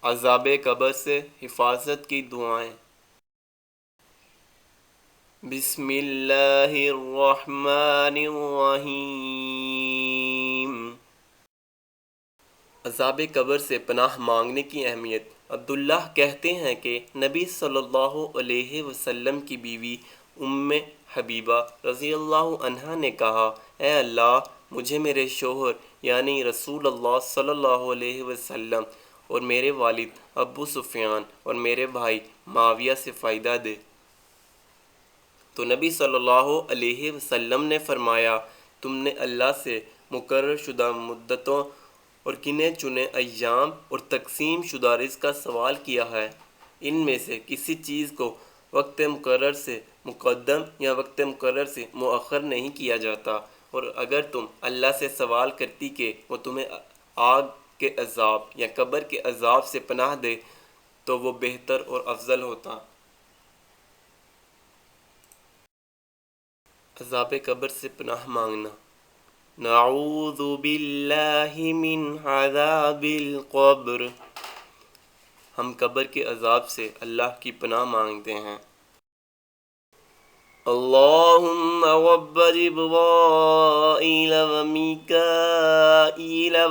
عذاب قبر سے حفاظت کی دعائیں۔ بسم اللہ الرحمن الرحیم۔ عذاب قبر سے پناہ مانگنے کی اہمیت۔ عبداللہ کہتے ہیں کہ نبی صلی اللہ علیہ وسلم کی بیوی ام حبیبہ رضی اللہ عنہا نے کہا، اے اللہ، مجھے میرے شوہر یعنی رسول اللہ صلی اللہ علیہ وسلم اور میرے والد ابو سفیان اور میرے بھائی معاویہ سے فائدہ دے۔ تو نبی صلی اللہ علیہ وسلم نے فرمایا، تم نے اللہ سے مقرر شدہ مدتوں اور گنے چنے ایام اور تقسیم شدہ رزق کا سوال کیا ہے۔ ان میں سے کسی چیز کو وقت مقرر سے مقدم یا وقت مقرر سے مؤخر نہیں کیا جاتا، اور اگر تم اللہ سے سوال کرتی کہ وہ تمہیں آگ کے عذاب یا قبر کے عذاب سے پناہ دے تو وہ بہتر اور افضل ہوتا۔ عذاب قبر سے پناہ مانگنا۔ نعوذ باللہ من عذاب القبر۔ ہم قبر کے عذاب سے اللہ کی پناہ مانگتے ہیں۔ اللہم رب جبرائیل ومیکائیل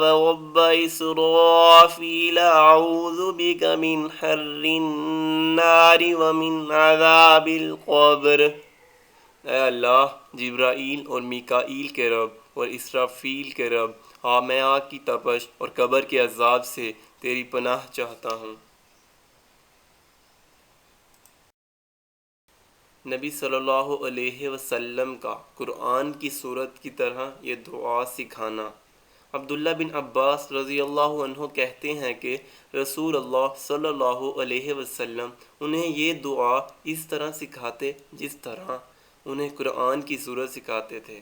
ورب اسرافیل اعوذ بک من حر النار ومن عذاب القبر۔ اے اللہ، جبرائیل اور میکائیل کے رب اور اسرافیل کے رب، میں آگ کی تپش اور قبر کے عذاب سے تیری پناہ چاہتا ہوں۔ نبی صلی اللہ علیہ وسلم کا قرآن کی سورت کی طرح یہ دعا سکھانا۔ عبداللہ بن عباس رضی اللہ عنہ کہتے ہیں کہ رسول اللہ صلی اللہ علیہ وسلم انہیں یہ دعا اس طرح سکھاتے جس طرح انہیں قرآن کی سورت سکھاتے تھے۔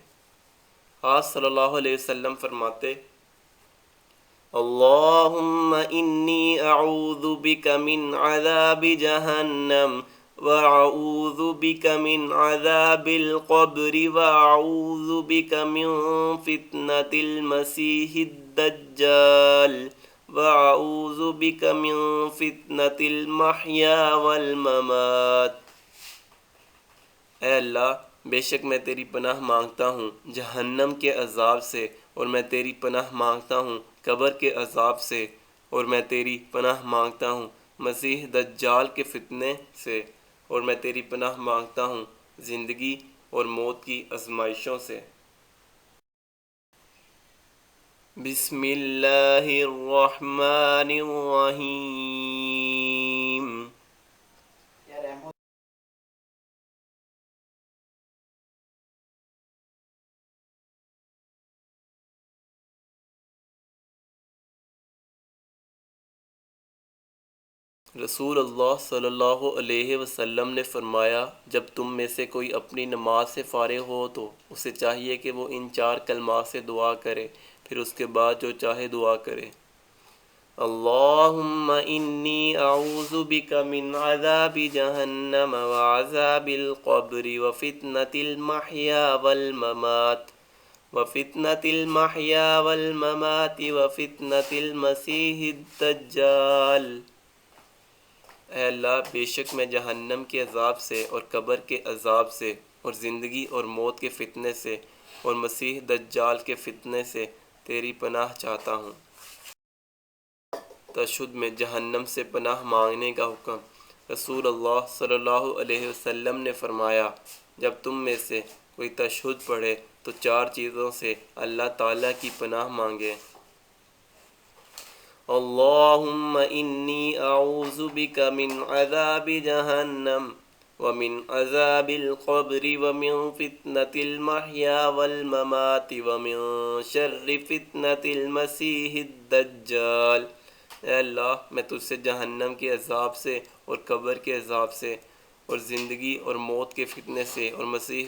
آپ صلی اللہ علیہ وسلم فرماتے، اللہم انی اعوذ بک من عذاب جہنم واعوذ بک من عذاب القبر واعوذ بک من فتنة المسیح الدجال واعوذ بک من فتنة المحیا والممات۔ اے اللہ، بے شک میں تیری پناہ مانگتا ہوں جہنم کے عذاب سے، اور میں تیری پناہ مانگتا ہوں قبر کے عذاب سے، اور میں تیری پناہ مانگتا ہوں مسیح دجال کے فتنے سے، اور میں تیری پناہ مانگتا ہوں زندگی اور موت کی آزمائشوں سے۔ بسم اللہ الرحمن الرحیم۔ رسول اللہ صلی اللہ علیہ وسلم نے فرمایا، جب تم میں سے کوئی اپنی نماز سے فارغ ہو تو اسے چاہیے کہ وہ ان 4 کلمات سے دعا کرے، پھر اس کے بعد جو چاہے دعا کرے۔ اللہم انی اعوذ بک من عذاب جہنم وعذاب القبر وفتنة المحیا والممات وفتنة المسیح الدجال۔ اے اللہ، بے شک میں جہنم کے عذاب سے اور قبر کے عذاب سے اور زندگی اور موت کے فتنے سے اور مسیح دجال کے فتنے سے تیری پناہ چاہتا ہوں۔ تشہد میں جہنم سے پناہ مانگنے کا حکم۔ رسول اللہ صلی اللہ علیہ وسلم نے فرمایا، جب تم میں سے کوئی تشہد پڑھے تو 4 چیزوں سے اللہ تعالیٰ کی پناہ مانگے۔ اللہم انی اعوذ بک من عذاب جہنم ومن عذاب القبر ومن فتنة المحیا والممات ومن شر فتنة المسیح الدجال۔ اے اللہ، میں تجھ سے جہنم کے عذاب سے اور قبر کے عذاب سے اور زندگی اور موت کے فتنے سے اور مسیح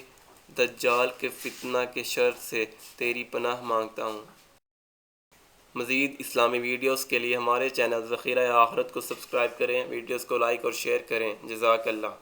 دجال کے فتنہ کے شر سے تیری پناہ مانگتا ہوں۔ مزید اسلامی ویڈیوز کے لیے ہمارے چینل ذخیرہ آخرت کو سبسکرائب کریں، ویڈیوز کو لائک اور شیئر کریں۔ جزاک اللہ۔